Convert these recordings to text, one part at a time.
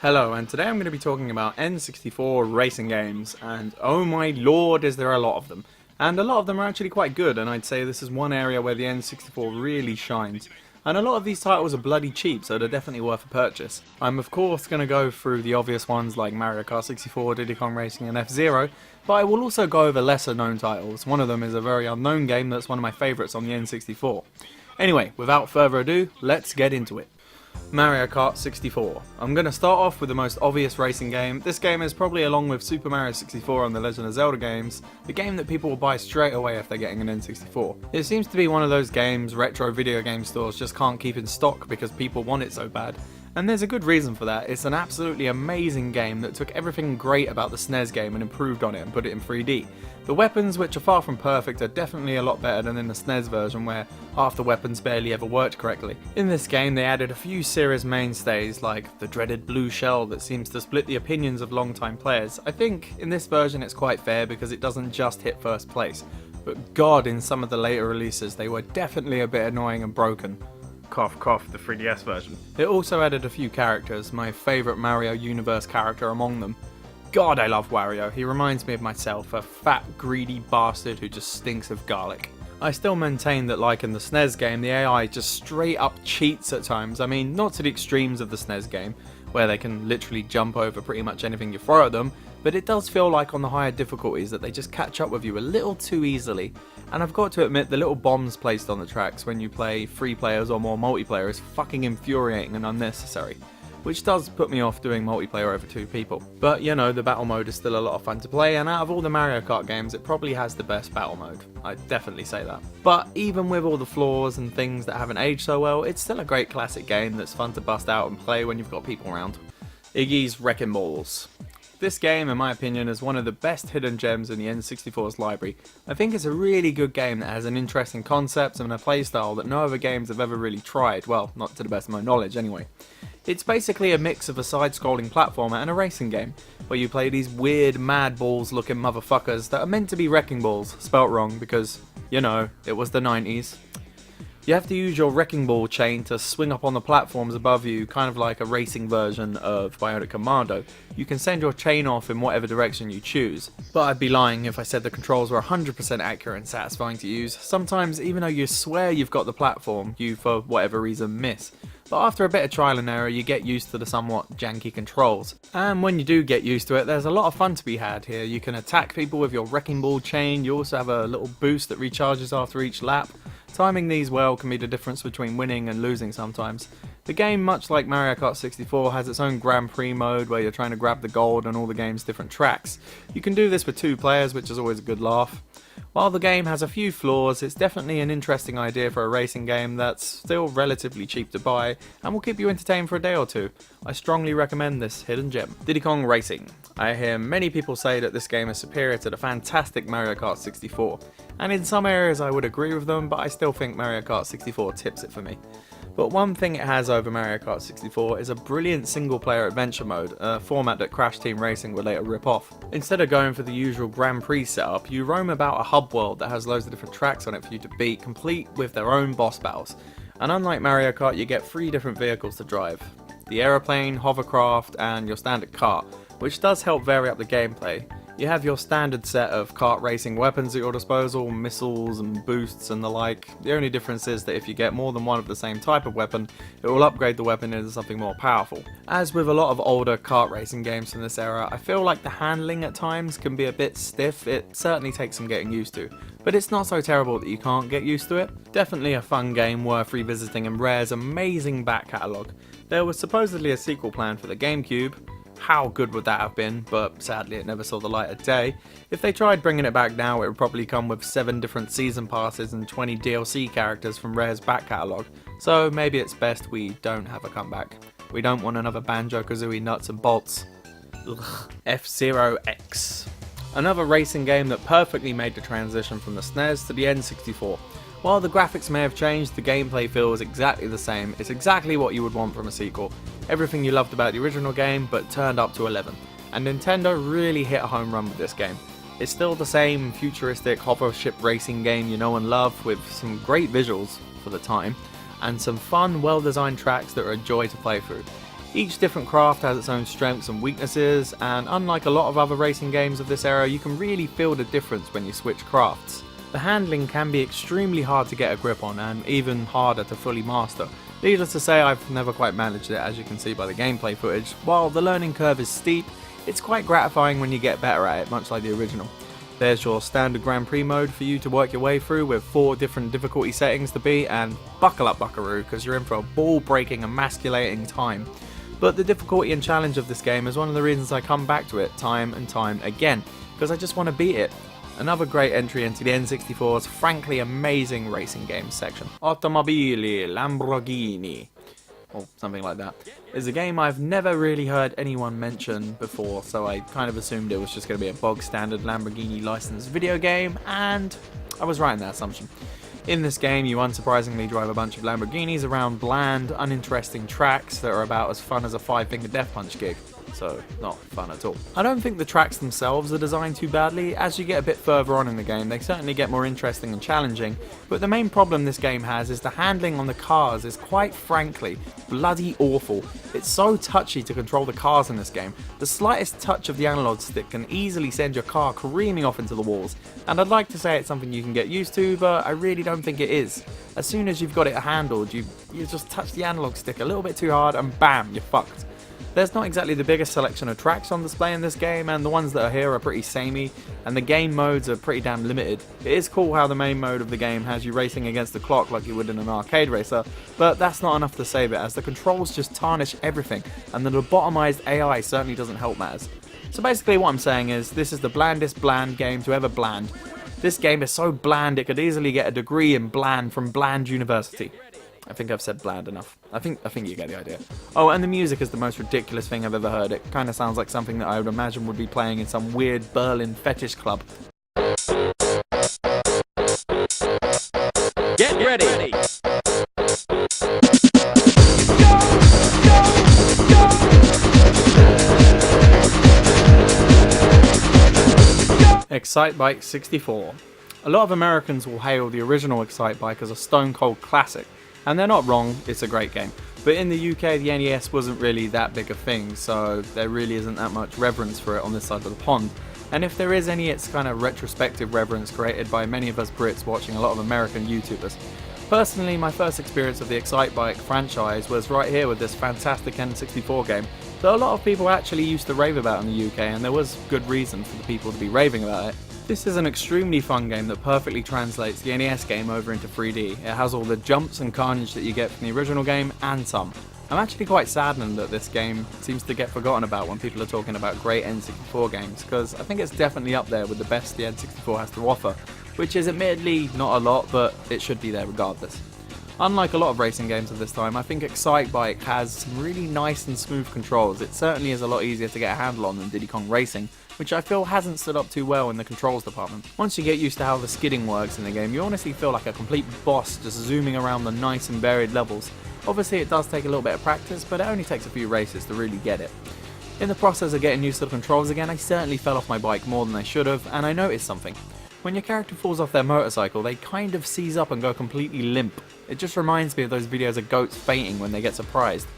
Hello, and today I'm going to be talking about N64 Racing Games, and oh my lord is there a lot of them. And a lot of them are actually quite good, and I'd say this is one area where the N64 really shines. And a lot of these titles are bloody cheap, so they're definitely worth a purchase. I'm of course going to go through the obvious ones like Mario Kart 64, Diddy Kong Racing and F-Zero, but I will also go over lesser known titles. One of them is a very unknown game that's one of my favourites on the N64. Anyway, without further ado, let's get into it. Mario Kart 64. I'm going to start off with the most obvious racing game. This game is probably, along with Super Mario 64 and the Legend of Zelda games, the game that people will buy straight away if they're getting an N64. It seems to be one of those games retro video game stores just can't keep in stock because people want it so bad. And there's a good reason for that. It's an absolutely amazing game that took everything great about the SNES game and improved on it and put it in 3D. The weapons, which are far from perfect, are definitely a lot better than in the SNES version where half the weapons barely ever worked correctly. In this game they added a few serious mainstays like the dreaded blue shell that seems to split the opinions of long-time players. I think in this version it's quite fair because it doesn't just hit first place, but god, in some of the later releases they were definitely a bit annoying and broken. Cough cough, the 3DS version. It also added a few characters, my favourite Mario Universe character among them. God, I love Wario. He reminds me of myself, a fat, greedy bastard who just stinks of garlic. I still maintain that, like in the SNES game, the AI just straight up cheats at times. I mean, not to the extremes of the SNES game, where they can literally jump over pretty much anything you throw at them, but it does feel like on the higher difficulties that they just catch up with you a little too easily. And I've got to admit, the little bombs placed on the tracks when you play 3 players or more multiplayer is fucking infuriating and unnecessary, which does put me off doing multiplayer over 2 people. But you know, the battle mode is still a lot of fun to play, and out of all the Mario Kart games it probably has the best battle mode. I'd definitely say that. But even with all the flaws and things that haven't aged so well, it's still a great classic game that's fun to bust out and play when you've got people around. Iggy's Wrecking Balls. This game, in my opinion, is one of the best hidden gems in the N64's library. I think it's a really good game that has an interesting concept and a playstyle that no other games have ever really tried, well, not to the best of my knowledge anyway. It's basically a mix of a side-scrolling platformer and a racing game, where you play these weird mad balls looking motherfuckers that are meant to be wrecking balls, spelt wrong because, you know, it was the 90s. You have to use your wrecking ball chain to swing up on the platforms above you, kind of like a racing version of Bionic Commando. You can send your chain off in whatever direction you choose. But I'd be lying if I said the controls were 100% accurate and satisfying to use. Sometimes, even though you swear you've got the platform, you, for whatever reason, miss. But after a bit of trial and error, you get used to the somewhat janky controls. And when you do get used to it, there's a lot of fun to be had here. You can attack people with your wrecking ball chain, you also have a little boost that recharges after each lap. Timing these well can be the difference between winning and losing sometimes. The game, much like Mario Kart 64, has its own Grand Prix mode where you're trying to grab the gold on all the game's different tracks. You can do this with 2 players, which is always a good laugh. While the game has a few flaws, it's definitely an interesting idea for a racing game that's still relatively cheap to buy and will keep you entertained for a day or 2. I strongly recommend this hidden gem. Diddy Kong Racing. I hear many people say that this game is superior to the fantastic Mario Kart 64, and in some areas I would agree with them, but I still think Mario Kart 64 tips it for me. But one thing it has over Mario Kart 64 is a brilliant single-player adventure mode, a format that Crash Team Racing would later rip off. Instead of going for the usual Grand Prix setup, you roam about a hub world that has loads of different tracks on it for you to beat, complete with their own boss battles. And unlike Mario Kart, you get 3 different vehicles to drive: the aeroplane, hovercraft, and your standard kart, which does help vary up the gameplay. You have your standard set of kart racing weapons at your disposal, missiles and boosts and the like. The only difference is that if you get more than one of the same type of weapon, it will upgrade the weapon into something more powerful. As with a lot of older kart racing games from this era, I feel like the handling at times can be a bit stiff. It certainly takes some getting used to, but it's not so terrible that you can't get used to it. Definitely a fun game worth revisiting in Rare's amazing back catalogue. There was supposedly a sequel planned for the GameCube. How good would that have been, but sadly it never saw the light of day. If they tried bringing it back now, it would probably come with 7 different season passes and 20 DLC characters from Rare's back catalogue, so maybe it's best we don't have a comeback. We don't want another Banjo-Kazooie nuts and bolts. Ugh. F-Zero X. Another racing game that perfectly made the transition from the SNES to the N64. While the graphics may have changed, the gameplay feels exactly the same. It's exactly what you would want from a sequel. Everything you loved about the original game, but turned up to 11. And Nintendo really hit a home run with this game. It's still the same futuristic hover ship racing game you know and love, with some great visuals for the time, and some fun, well-designed tracks that are a joy to play through. Each different craft has its own strengths and weaknesses, and unlike a lot of other racing games of this era, you can really feel the difference when you switch crafts. The handling can be extremely hard to get a grip on, and even harder to fully master. Needless to say, I've never quite managed it, as you can see by the gameplay footage. While the learning curve is steep, it's quite gratifying when you get better at it, much like the original. There's your standard Grand Prix mode for you to work your way through with 4 different difficulty settings to beat, and buckle up buckaroo, because you're in for a ball-breaking, emasculating time. But the difficulty and challenge of this game is one of the reasons I come back to it time and time again, because I just want to beat it. Another great entry into the N64's frankly amazing racing games section. II Lamborghini, or something like that, is a game I've never really heard anyone mention before, so I kind of assumed it was just going to be a bog standard Lamborghini licensed video game, and I was right in that assumption. In this game, you unsurprisingly drive a bunch of Lamborghinis around bland, uninteresting tracks that are about as fun as a 5-finger death punch gig. So, not fun at all. I don't think the tracks themselves are designed too badly. As you get a bit further on in the game, they certainly get more interesting and challenging, but the main problem this game has is the handling on the cars is quite frankly bloody awful. It's so touchy to control the cars in this game. The slightest touch of the analog stick can easily send your car careening off into the walls, and I'd like to say it's something you can get used to, but I really don't think it is. As soon as you've got it handled, you just touch the analog stick a little bit too hard and bam, you're fucked. There's not exactly the biggest selection of tracks on display in this game, and the ones that are here are pretty samey, and the game modes are pretty damn limited. It is cool how the main mode of the game has you racing against the clock like you would in an arcade racer, but that's not enough to save it, as the controls just tarnish everything, and the lobotomized AI certainly doesn't help matters. So basically what I'm saying is, this is the blandest bland game to ever bland. This game is so bland it could easily get a degree in bland from Bland University. I think I've said bland enough. I think you get the idea. Oh, and the music is the most ridiculous thing I've ever heard. It kind of sounds like something that I would imagine would be playing in some weird Berlin fetish club. Get ready! Excitebike 64. A lot of Americans will hail the original Excitebike as a stone cold classic. And they're not wrong, it's a great game. But in the UK, the NES wasn't really that big a thing, so there really isn't that much reverence for it on this side of the pond. And if there is any, it's kind of retrospective reverence created by many of us Brits watching a lot of American YouTubers. Personally, my first experience of the Excitebike franchise was right here with this fantastic N64 game that a lot of people actually used to rave about in the UK, and there was good reason for the people to be raving about it. This is an extremely fun game that perfectly translates the NES game over into 3D. It has all the jumps and carnage that you get from the original game, and some. I'm actually quite saddened that this game seems to get forgotten about when people are talking about great N64 games, because I think it's definitely up there with the best the N64 has to offer, which is admittedly not a lot, but it should be there regardless. Unlike a lot of racing games of this time, I think Excitebike has some really nice and smooth controls. It certainly is a lot easier to get a handle on than Diddy Kong Racing, which I feel hasn't stood up too well in the controls department. Once you get used to how the skidding works in the game, you honestly feel like a complete boss just zooming around the nice and varied levels. Obviously it does take a little bit of practice, but it only takes a few races to really get it. In the process of getting used to the controls again, I certainly fell off my bike more than I should have, and I noticed something. When your character falls off their motorcycle, they kind of seize up and go completely limp. It just reminds me of those videos of goats fainting when they get surprised.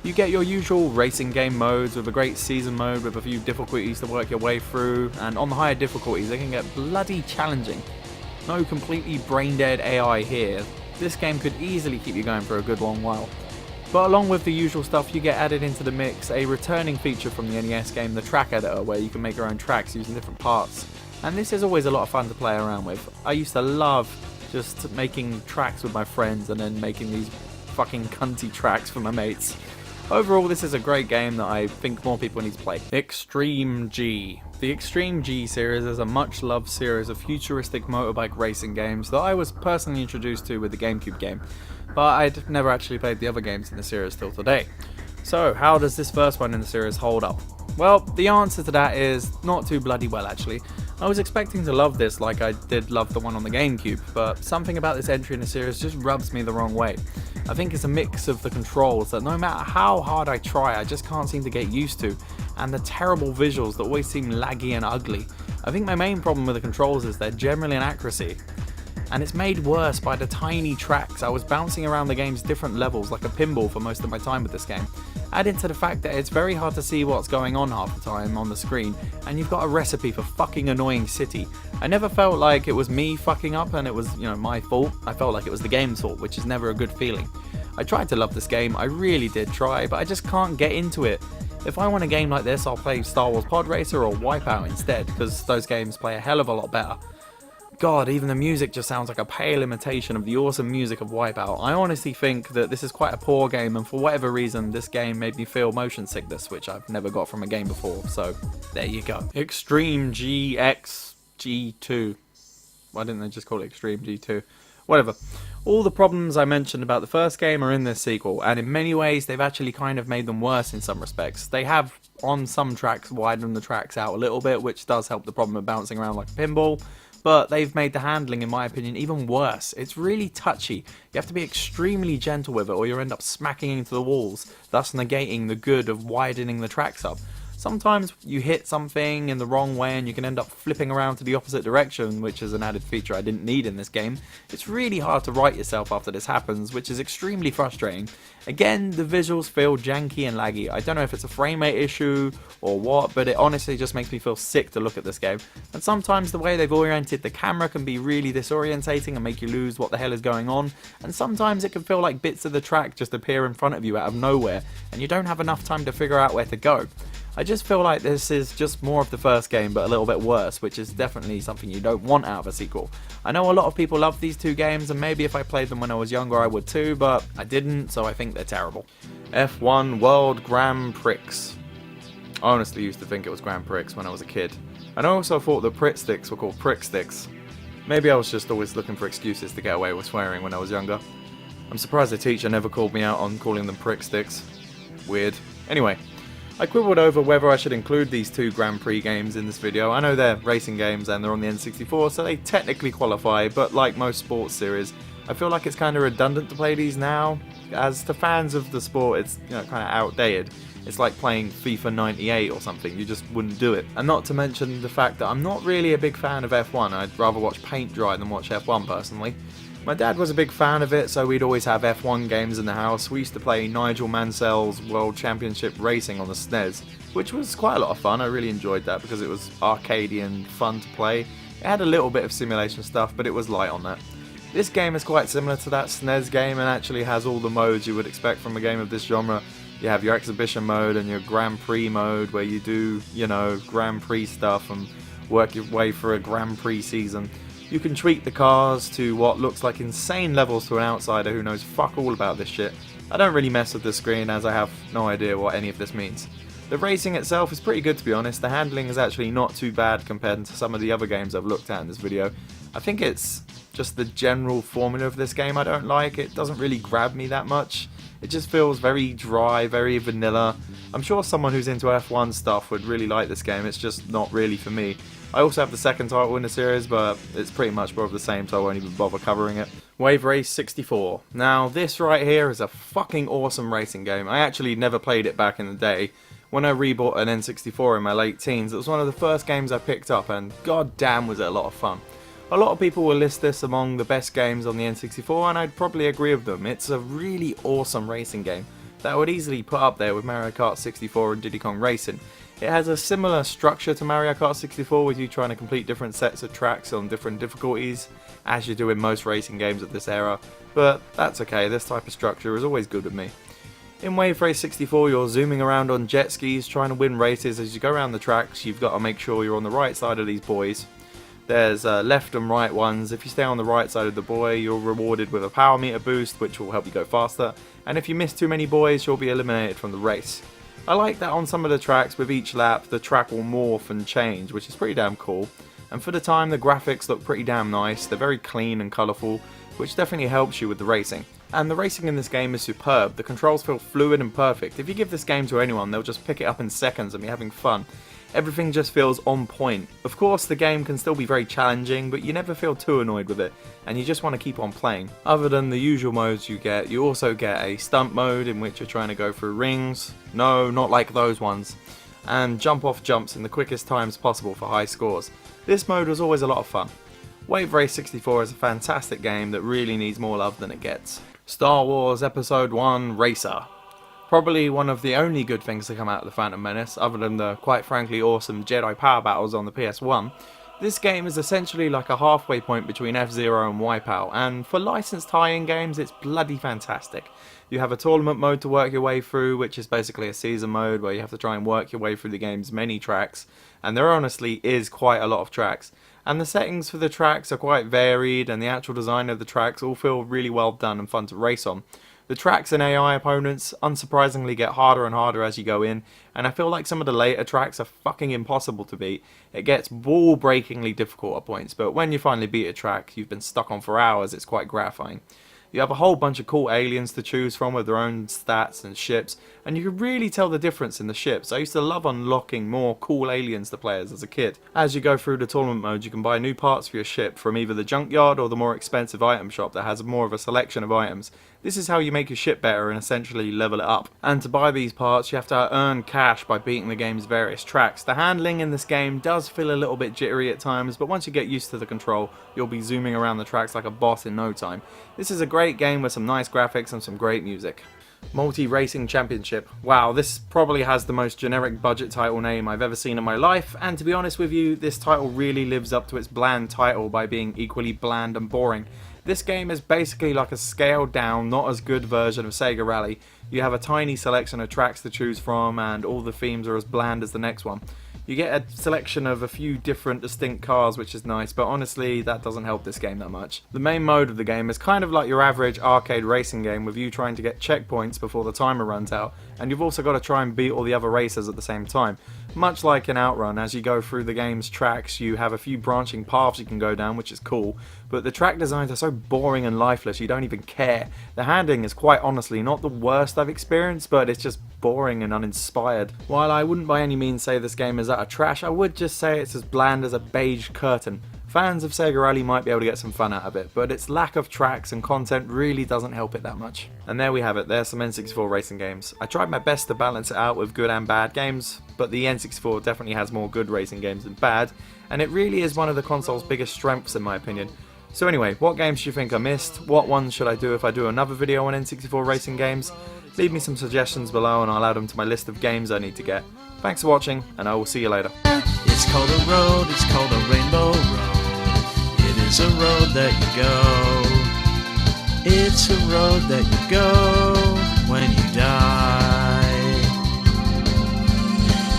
You get your usual racing game modes with a great season mode with a few difficulties to work your way through, and on the higher difficulties they can get bloody challenging. No completely brain-dead AI here. This game could easily keep you going for a good long while. But along with the usual stuff, you get added into the mix a returning feature from the NES game, the track editor, where you can make your own tracks using different parts. And this is always a lot of fun to play around with. I used to love just making tracks with my friends and then making these fucking cunty tracks for my mates. Overall, this is a great game that I think more people need to play. Xtreme G. The Xtreme G series is a much-loved series of futuristic motorbike racing games that I was personally introduced to with the GameCube game, but I'd never actually played the other games in the series till today. So, how does this first one in the series hold up? Well, the answer to that is not too bloody well, actually. I was expecting to love this like I did love the one on the GameCube, but something about this entry in the series just rubs me the wrong way. I think it's a mix of the controls that no matter how hard I try, I just can't seem to get used to, and the terrible visuals that always seem laggy and ugly. I think my main problem with the controls is their general inaccuracy. and it's made worse by the tiny tracks. I was bouncing around the game's different levels like a pinball for most of my time with this game. Add into the fact that it's very hard to see what's going on half the time on the screen, and you've got a recipe for fucking annoying city. I never felt like it was me fucking up and it was, my fault. I felt like it was the game's fault, which is never a good feeling. I tried to love this game, I really did try, but I just can't get into it. If I want a game like this, I'll play Star Wars Pod Racer or Wipeout instead, because those games play a hell of a lot better. God, even the music just sounds like a pale imitation of the awesome music of Wipeout. I honestly think that this is quite a poor game, and for whatever reason, this game made me feel motion sickness, which I've never got from a game before, so there you go. Xtreme G X G2. Why didn't they just call it Xtreme G2? Whatever. All the problems I mentioned about the first game are in this sequel, and in many ways they've actually kind of made them worse in some respects. They have, on some tracks, widened the tracks out a little bit, which does help the problem of bouncing around like a pinball, but they've made the handling, in my opinion, even worse. It's really touchy. You have to be extremely gentle with it, or you'll end up smacking into the walls, thus negating the good of widening the tracks up. Sometimes you hit something in the wrong way and you can end up flipping around to the opposite direction, which is an added feature I didn't need in this game. It's really hard to right yourself after this happens, which is extremely frustrating. Again, the visuals feel janky and laggy. I don't know if it's a frame rate issue or what, but it honestly just makes me feel sick to look at this game. And sometimes the way they've oriented the camera can be really disorientating and make you lose what the hell is going on. And sometimes it can feel like bits of the track just appear in front of you out of nowhere, and you don't have enough time to figure out where to go. I just feel like this is just more of the first game, but a little bit worse, which is definitely something you don't want out of a sequel. I know a lot of people love these two games, and maybe if I played them when I was younger I would too, but I didn't, so I think they're terrible. F1 World Grand Prix. I honestly used to think it was Grand Prix when I was a kid. And I also thought the Prick sticks were called Prick sticks. Maybe I was just always looking for excuses to get away with swearing when I was younger. I'm surprised the teacher never called me out on calling them Prick sticks. Weird. Anyway. I quibbled over whether I should include these two Grand Prix games in this video. I know they're racing games and they're on the N64, so they technically qualify, but like most sports series, I feel like it's kind of redundant to play these now. As to fans of the sport, it's kind of outdated. It's like playing FIFA 98 or something, you just wouldn't do it. And not to mention the fact that I'm not really a big fan of F1, I'd rather watch paint dry than watch F1 personally. My dad was a big fan of it, so we'd always have F1 games in the house. We used to play Nigel Mansell's World Championship Racing on the SNES, which was quite a lot of fun. I really enjoyed that because it was arcadey and fun to play. It had a little bit of simulation stuff, but it was light on that. This game is quite similar to that SNES game and actually has all the modes you would expect from a game of this genre. You have your exhibition mode and your Grand Prix mode where you do, Grand Prix stuff and work your way through a Grand Prix season. You can tweak the cars to what looks like insane levels to an outsider who knows fuck all about this shit. I don't really mess with the screen as I have no idea what any of this means. The racing itself is pretty good to be honest. The handling is actually not too bad compared to some of the other games I've looked at in this video. I think it's just the general formula of this game I don't like. It doesn't really grab me that much. It just feels very dry, very vanilla. I'm sure someone who's into F1 stuff would really like this game, it's just not really for me. I also have the second title in the series, but it's pretty much more of the same, so I won't even bother covering it. Wave Race 64. Now, this right here is a fucking awesome racing game. I actually never played it back in the day. When I rebought an N64 in my late teens, it was one of the first games I picked up, and god damn was it a lot of fun. A lot of people will list this among the best games on the N64, and I'd probably agree with them. It's a really awesome racing game that I would easily put up there with Mario Kart 64 and Diddy Kong Racing. It has a similar structure to Mario Kart 64 with you trying to complete different sets of tracks on different difficulties, as you do in most racing games of this era, but that's okay, this type of structure is always good with me. In Wave Race 64 you're zooming around on jet skis trying to win races. As you go around the tracks you've got to make sure you're on the right side of these boys. There's left and right ones. If you stay on the right side of the buoy you're rewarded with a power meter boost which will help you go faster, and if you miss too many buoys you'll be eliminated from the race. I like that on some of the tracks with each lap the track will morph and change, which is pretty damn cool. And for the time the graphics look pretty damn nice, they're very clean and colourful, which definitely helps you with the racing. And the racing in this game is superb, the controls feel fluid and perfect. If you give this game to anyone they'll just pick it up in seconds and be having fun. Everything just feels on point. Of course the game can still be very challenging, but you never feel too annoyed with it, and you just want to keep on playing. Other than the usual modes you also get a stunt mode in which you're trying to go through rings. No, not like those ones. And jump off jumps in the quickest times possible for high scores. This mode was always a lot of fun. Wave Race 64 is a fantastic game that really needs more love than it gets. Star Wars Episode 1 Racer. Probably one of the only good things to come out of the Phantom Menace, other than the quite frankly awesome Jedi power battles on the PS1. This game is essentially like a halfway point between F-Zero and Wipeout, and for licensed tie-in games it's bloody fantastic. You have a tournament mode to work your way through, which is basically a season mode where you have to try and work your way through the game's many tracks, and there honestly is quite a lot of tracks. And the settings for the tracks are quite varied, and the actual design of the tracks all feel really well done and fun to race on. The tracks and AI opponents unsurprisingly get harder and harder as you go in, and I feel like some of the later tracks are fucking impossible to beat. It gets ball-breakingly difficult at points, but when you finally beat a track you've been stuck on for hours, it's quite gratifying. You have a whole bunch of cool aliens to choose from with their own stats and ships, and you can really tell the difference in the ships. I used to love unlocking more cool aliens to players as a kid. As you go through the tournament mode, you can buy new parts for your ship from either the junkyard or the more expensive item shop that has more of a selection of items. This is how you make your ship better and essentially level it up. And to buy these parts you have to earn cash by beating the game's various tracks. The handling in this game does feel a little bit jittery at times, but once you get used to the control you'll be zooming around the tracks like a boss in no time. This is a great game with some nice graphics and some great music. Multi-Racing Championship. Wow, this probably has the most generic budget title name I've ever seen in my life, and to be honest with you, this title really lives up to its bland title by being equally bland and boring. This game is basically like a scaled down, not as good version of Sega Rally. You have a tiny selection of tracks to choose from, and all the themes are as bland as the next one. You get a selection of a few different distinct cars, which is nice, but honestly that doesn't help this game that much. The main mode of the game is kind of like your average arcade racing game, with you trying to get checkpoints before the timer runs out, and you've also got to try and beat all the other racers at the same time. Much like in Outrun, as you go through the game's tracks you have a few branching paths you can go down, which is cool, but the track designs are so boring and lifeless you don't even care. The handling is quite honestly not the worst I've experienced, but it's just boring and uninspired. While I wouldn't by any means say this game is utter trash, I would just say it's as bland as a beige curtain. Fans of Sega Rally might be able to get some fun out of it, but its lack of tracks and content really doesn't help it that much. And there we have it, there's some N64 racing games. I tried my best to balance it out with good and bad games, but the N64 definitely has more good racing games than bad, and it really is one of the console's biggest strengths in my opinion. So anyway, what games do you think I missed? What ones should I do if I do another video on N64 racing games? Leave me some suggestions below and I'll add them to my list of games I need to get. Thanks for watching, and I will see you later. It's called a road, it's called a rainbow road. It is a road that you go. It's a road that you go when you die.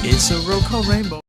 It's a road called Rainbow.